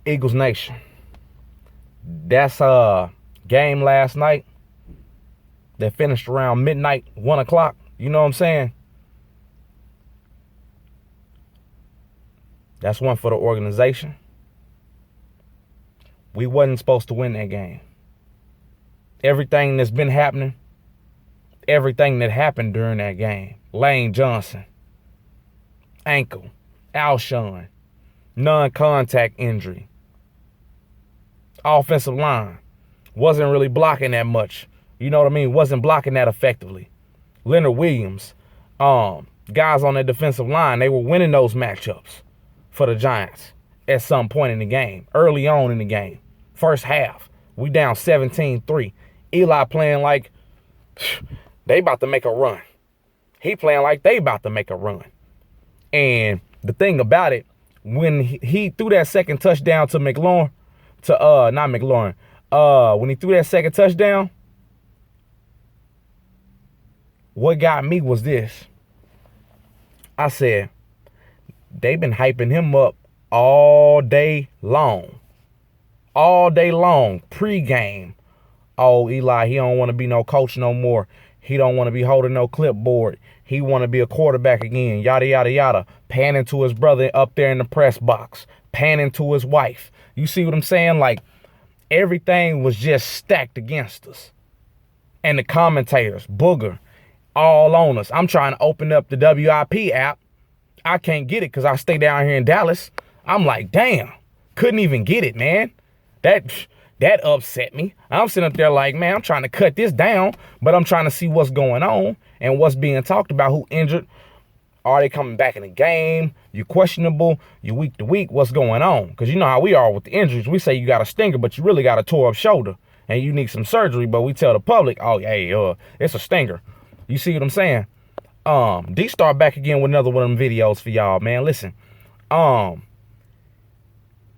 Eagles Nation. That's a game last night that finished around midnight, 1 o'clock. You know what I'm saying? That's one for the organization. We wasn't supposed to win that game. Everything that's been happening, everything that happened during that game. Lane Johnson, ankle, Alshon, non-contact injury. Offensive line wasn't really blocking that much. You know what I mean? Wasn't blocking that effectively. Leonard Williams, guys on that defensive line, they were winning those matchups for the Giants at some point in the game, early on in the game. First half, we down 17-3. Eli playing like they about to make a run. He playing like they about to make a run. And the thing about it, when he threw that second touchdown to McLaurin, not McLaurin, when he threw that second touchdown, what got me was this. I said, they've been hyping him up all day long. All day long, pregame. Oh, Eli, he don't want to be no coach no more. He don't want to be holding no clipboard. He want to be a quarterback again, yada, yada, yada. Panning to his brother up there in the press box. Panning to his wife. You see what I'm saying? Like, everything was just stacked against us. And the commentators, Booger, all on us. I'm trying to open up the WIP app. I can't get it because I stay down here in Dallas. I'm like, damn, couldn't even get it, man. That upset me. I'm sitting up there like, man, I'm trying to cut this down, but I'm trying to see what's going on and what's being talked about, who injured. Are they coming back in the game? You questionable. You week to week. What's going on? Because you know how we are with the injuries. We say you got a stinger, but you really got a tore up shoulder and you need some surgery. But we tell the public, oh, hey, it's a stinger. You see what I'm saying? D-Star back again with another one of them videos for y'all, man. Listen,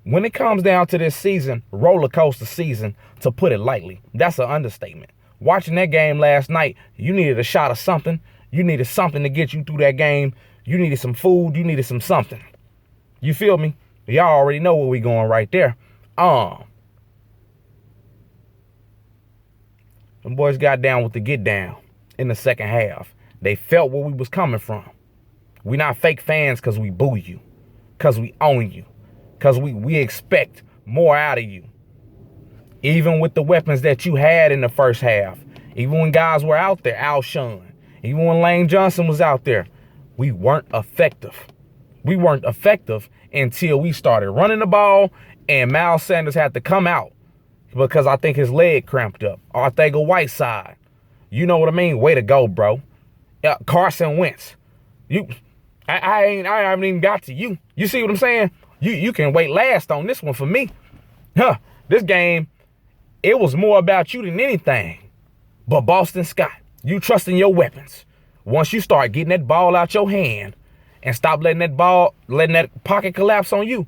when it comes down to this season, roller coaster season, to put it lightly, that's an understatement. Watching that game last night, you needed a shot of something. You needed something to get you through that game. You needed some food. You needed some something. You feel me? Y'all already know where we going right there. Them boys got down with the get down in the second half. They felt where we was coming from. We not fake fans because we boo you, because we own you, because we expect more out of you. Even with the weapons that you had in the first half, even when guys were out there, Alshon, even when Lane Johnson was out there, we weren't effective. We weren't effective until we started running the ball and Miles Sanders had to come out because I think his leg cramped up. Arcega-Whiteside. You know what I mean? Way to go, bro. Carson Wentz. I haven't even got to you. You see what I'm saying? You can wait last on this one for me. This game, it was more about you than anything. But Boston Scott, you trusting your weapons. Once you start getting that ball out your hand and stop letting that pocket collapse on you,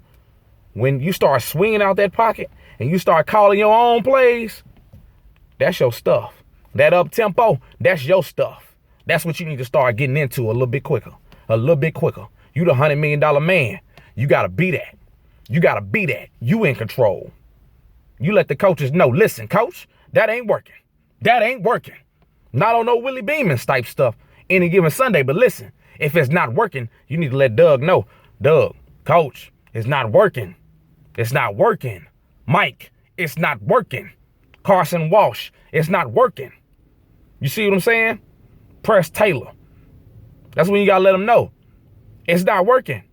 when you start swinging out that pocket and you start calling your own plays, that's your stuff. That up tempo, that's your stuff. That's what you need to start getting into a little bit quicker. A little bit quicker. You the $100 million man. You got to be that. You got to be that. You in control. You let the coaches know, listen, coach, that ain't working. That ain't working. Not on no Willie Beeman type stuff any given Sunday. But listen, if it's not working, you need to let Doug know. Doug, coach, it's not working. It's not working. Mike, it's not working. Carson Walsh, it's not working. You see what I'm saying? Press Taylor. That's when you got to let them know. It's not working.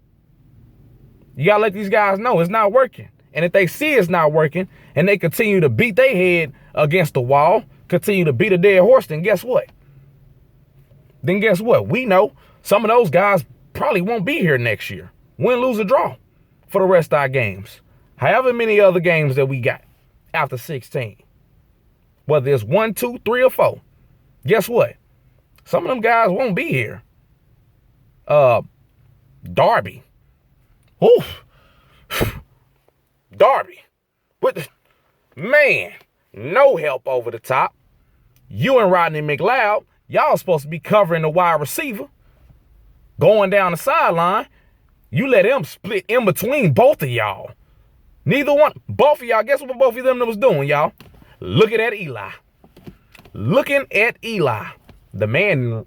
You got to let these guys know it's not working. And if they see it's not working and they continue to beat their head against the wall, continue to beat a dead horse, then guess what? We know some of those guys probably won't be here next year. Win, lose, or draw for the rest of our games. However many other games that we got after 16. Whether it's 1, 2, 3, or 4. Guess what? Some of them guys won't be here. Darby. Oof. Darby. Man, no help over the top. You and Rodney McLeod, y'all supposed to be covering the wide receiver. Going down the sideline. You let him split in between both of y'all. Neither one. Both of y'all, guess what both of them was doing, y'all? Looking at Eli. Looking at Eli. The man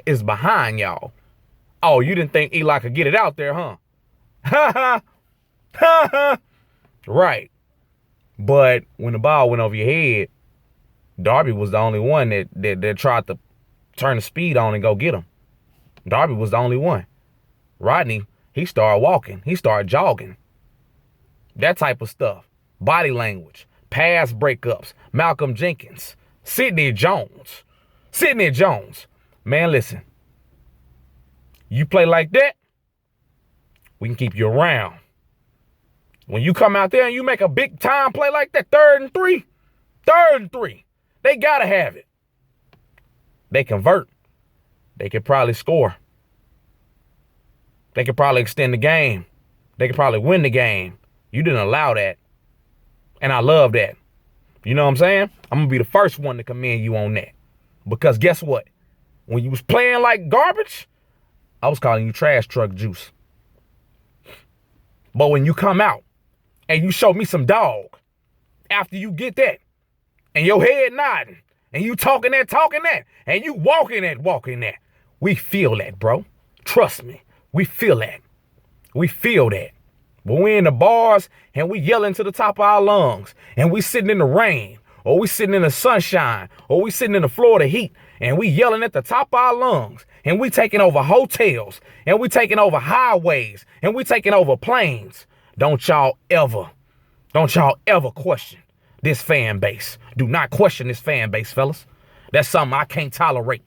is behind y'all. Oh, you didn't think Eli could get it out there, huh? Ha ha. Ha ha. Right. But when the ball went over your head, Darby was the only one that tried to turn the speed on and go get him. Darby was the only one. Rodney, he started walking. He started jogging. That type of stuff. Body language. Pass breakups. Malcolm Jenkins. Sidney Jones. Sidney Jones. Man, listen. You play like that, we can keep you around. When you come out there and you make a big time play like that, 3rd and 3, they got to have it. They convert. They could probably score. They could probably extend the game. They could probably win the game. You didn't allow that. And I love that. You know what I'm saying? I'm going to be the first one to commend you on that. Because guess what? When you was playing like garbage, I was calling you trash truck juice. But when you come out and you show me some dog, after you get that, and your head nodding, and you talking that, and you walking that, we feel that, bro. Trust me, we feel that. We feel that. When we in the bars and we yelling to the top of our lungs, and we sitting in the rain, or we sitting in the sunshine, or we sitting in the Florida heat, and we yelling at the top of our lungs, and we taking over hotels, and we taking over highways, and we taking over planes. Don't y'all ever question this fan base. Do not question this fan base, fellas. That's something I can't tolerate.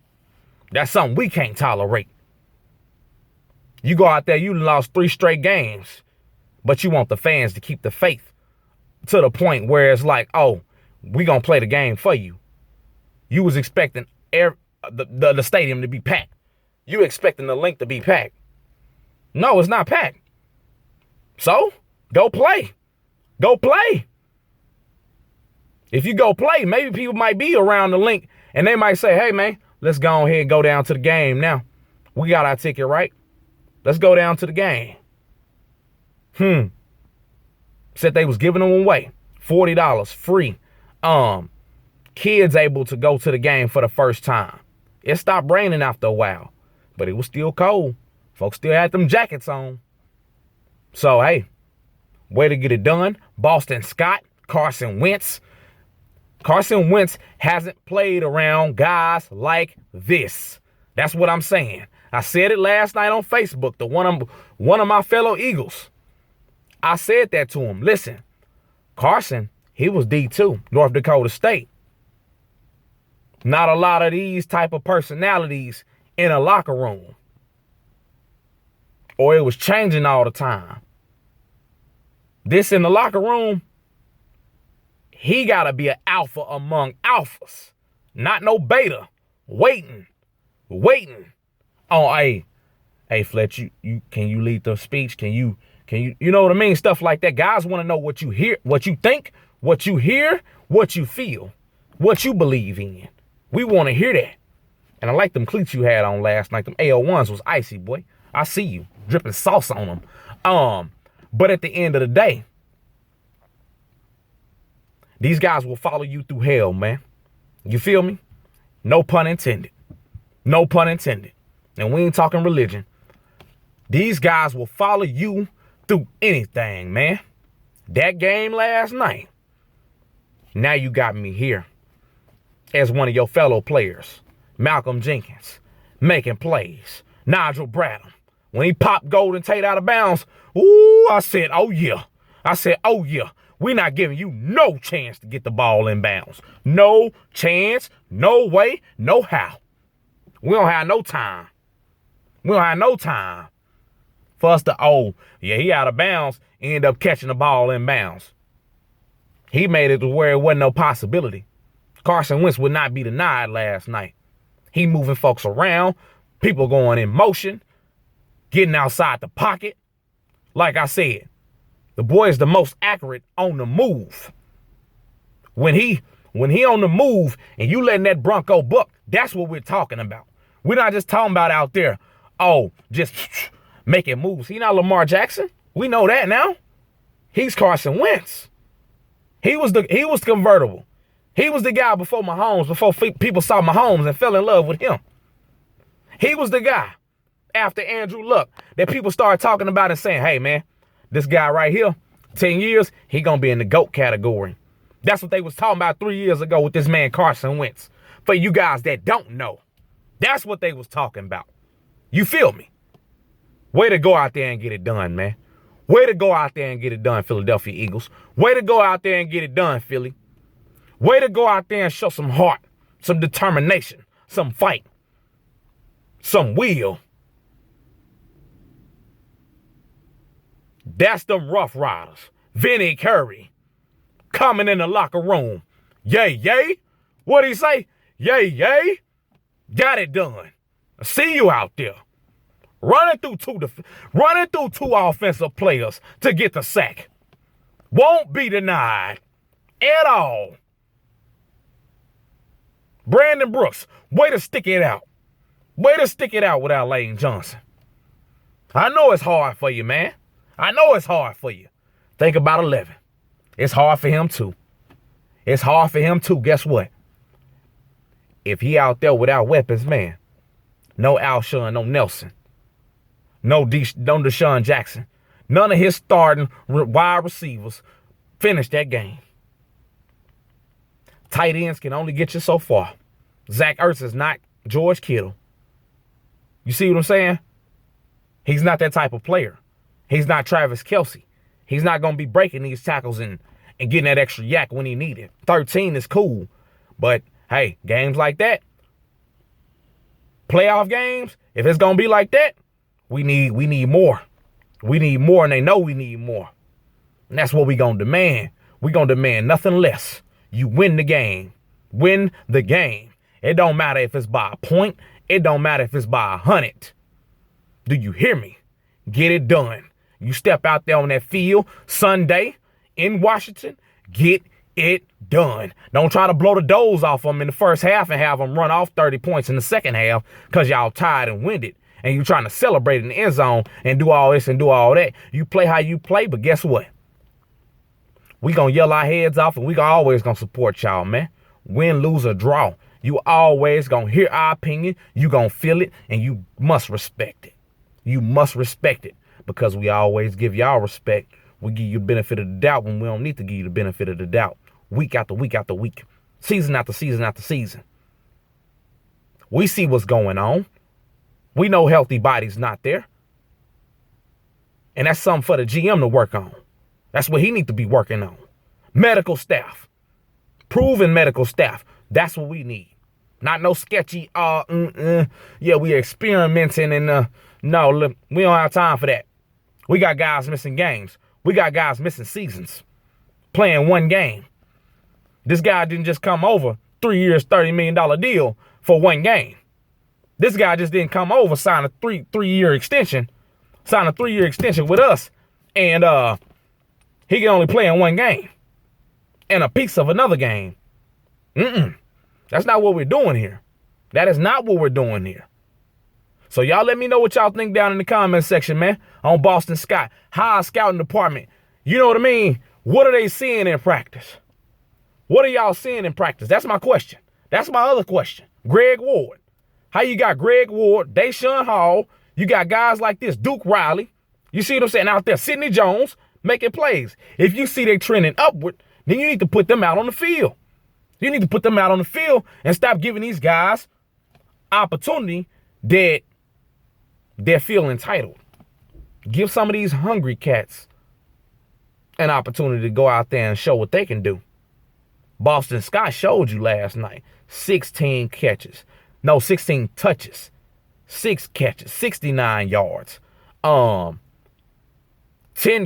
That's something we can't tolerate. You go out there, you lost 3 straight games, but you want the fans to keep the faith to the point where it's like, oh, we gonna play the game for you. You was expecting the stadium to be packed. You expecting the link to be packed. No, it's not packed. So, go play. Go play. If you go play, maybe people might be around the link and they might say, hey, man, let's go ahead and go down to the game now. We got our ticket, right? Let's go down to the game. Said they was giving them away. $40 free. Kids able to go to the game for the first time. It stopped raining after a while, but it was still cold. Folks still had them jackets on. So, hey, way to get it done. Boston Scott, Carson Wentz. Carson Wentz hasn't played around guys like this. That's what I'm saying. I said it last night on Facebook to one of my fellow Eagles. I said that to him. Listen, Carson, he was D2, North Dakota State. Not a lot of these type of personalities in a locker room. Or it was changing all the time. This in the locker room, he got to be an alpha among alphas. Not no beta. Waiting. Oh, hey, Fletch, you can you lead the speech? Can you know what I mean? Stuff like that. Guys want to know what you hear, what you think, what you hear, what you feel, what you believe in. We want to hear that. And I like them cleats you had on last night. Them AO1s was icy, boy. I see you. Dripping sauce on them. But at the end of the day, these guys will follow you through hell, man. You feel me? No pun intended. No pun intended. And we ain't talking religion. These guys will follow you through anything, man. That game last night. Now you got me here as one of your fellow players. Malcolm Jenkins making plays. Nigel Bradham. When he popped Golden Tate out of bounds, ooh, I said, oh yeah. We're not giving you no chance to get the ball in bounds. No chance, no way, no how. We don't have no time. For us to, he out of bounds, end up catching the ball in bounds. He made it to where it wasn't no possibility. Carson Wentz would not be denied last night. He moving folks around, people going in motion, getting outside the pocket. Like I said, the boy is the most accurate on the move. When he on the move and you letting that Bronco buck, that's what we're talking about. We're not just talking about out there, just making moves. He not Lamar Jackson. We know that now. He's Carson Wentz. He was convertible. He was the guy before Mahomes, before people saw Mahomes and fell in love with him. He was the guy after Andrew Luck that people started talking about and saying, hey, man, this guy right here, 10 years, he going to be in the GOAT category. That's what they was talking about 3 years ago with this man Carson Wentz. For you guys that don't know, that's what they was talking about. You feel me? Way to go out there and get it done, man. Way to go out there and get it done, Philadelphia Eagles. Way to go out there and get it done, Philly. Way to go out there and show some heart, some determination, some fight, some will. That's them Rough Riders. Vinny Curry coming in the locker room. Yay, yay. What'd he say? Yay, yay. Got it done. I see you out there. Running through two offensive players to get the sack. Won't be denied at all. Brandon Brooks, way to stick it out. Way to stick it out without Lane Johnson. I know it's hard for you, man. I know it's hard for you. Think about 11. It's hard for him too. It's hard for him too. Guess what? If he out there without weapons, man, no Alshon, no Nelson, no Deshaun Jackson, none of his starting wide receivers finish that game. Tight ends can only get you so far. Zach Ertz is not George Kittle. You see what I'm saying? He's not that type of player. He's not Travis Kelce. He's not going to be breaking these tackles and getting that extra yak when he need it. 13 is cool. But, hey, games like that, playoff games, if it's going to be like that, we need more. We need more, and they know we need more. And that's what we going to demand. We going to demand nothing less. You win the game. Win the game. It don't matter if it's by a point. It don't matter if it's by 100. Do you hear me? Get it done. You step out there on that field Sunday in Washington, get it done. Don't try to blow the doors off them in the first half and have them run off 30 points in the second half because y'all tired and winded. And you trying to celebrate in the end zone and do all this and do all that. You play how you play, but guess what? We going to yell our heads off and we always going to support y'all, man. Win, lose, or draw. You always going to hear our opinion. You going to feel it, and you must respect it. You must respect it because we always give y'all respect. We give you the benefit of the doubt when we don't need to give you the benefit of the doubt. Week after week after week. Season after season after season. We see what's going on. We know healthy bodies not there. And that's something for the GM to work on. That's what he needs to be working on. Medical staff. Proven medical staff. That's what we need. Not no sketchy, yeah, we experimenting and, no, look, we don't have time for that. We got guys missing games. We got guys missing seasons. Playing one game. This guy didn't just come over 3 years, $30 million deal for one game. This guy just didn't come over, sign a three-year extension. Sign a 3-year extension with us. And he can only play in one game. And a piece of another game. That's not what we're doing here. That is not what we're doing here. So y'all let me know what y'all think down in the comment section, man. On Boston Scott. High scouting department. You know what I mean? What are they seeing in practice? What are y'all seeing in practice? That's my question. That's my other question. Greg Ward. How you got Greg Ward, Deshaun Hall. You got guys like this, Duke Riley. You see what I'm saying out there? Sidney Jones making plays. If you see they trending upward, then you need to put them out on the field. You need to put them out on the field and stop giving these guys opportunity that they feel entitled. Give some of these hungry cats an opportunity to go out there and show what they can do. Boston Scott showed you last night. 16 touches. 6 catches, 69 yards. 10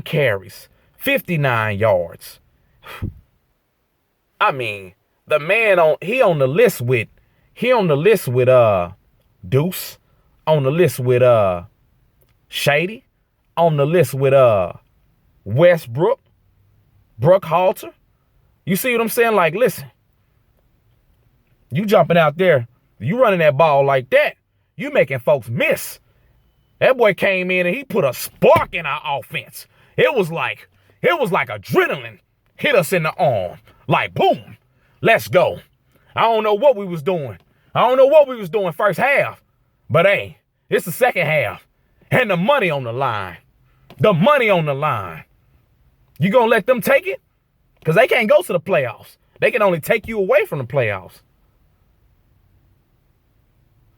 carries, 59 yards. I mean, the man on the list with Deuce, on the list with Shady, on the list with Westbrook, Brooke Halter. You see what I'm saying? Like, listen, you jumping out there, you running that ball like that, you making folks miss. That boy came in and he put a spark in our offense. It was like, It was like adrenaline hit us in the arm. Like, boom, let's go. I don't know what we was doing. I don't know what we was doing first half. But hey, it's the second half. And the money on the line. The money on the line. You gonna let them take it? Because they can't go to the playoffs. They can only take you away from the playoffs.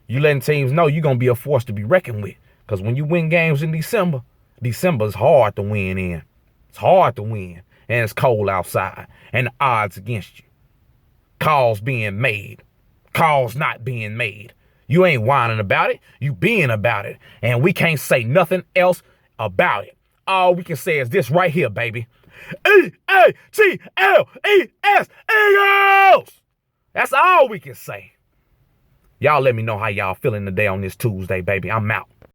You letting teams know you're going to be a force to be reckoned with. Because when you win games in December is hard to win in. It's hard to win. And it's cold outside. And the odds against you. Calls being made. Calls not being made. You ain't whining about it. You being about it. And we can't say nothing else about it. All we can say is this right here, baby. E-A-T-L-E-S, Eagles! That's all we can say. Y'all let me know how y'all feeling today on this Tuesday, baby. I'm out.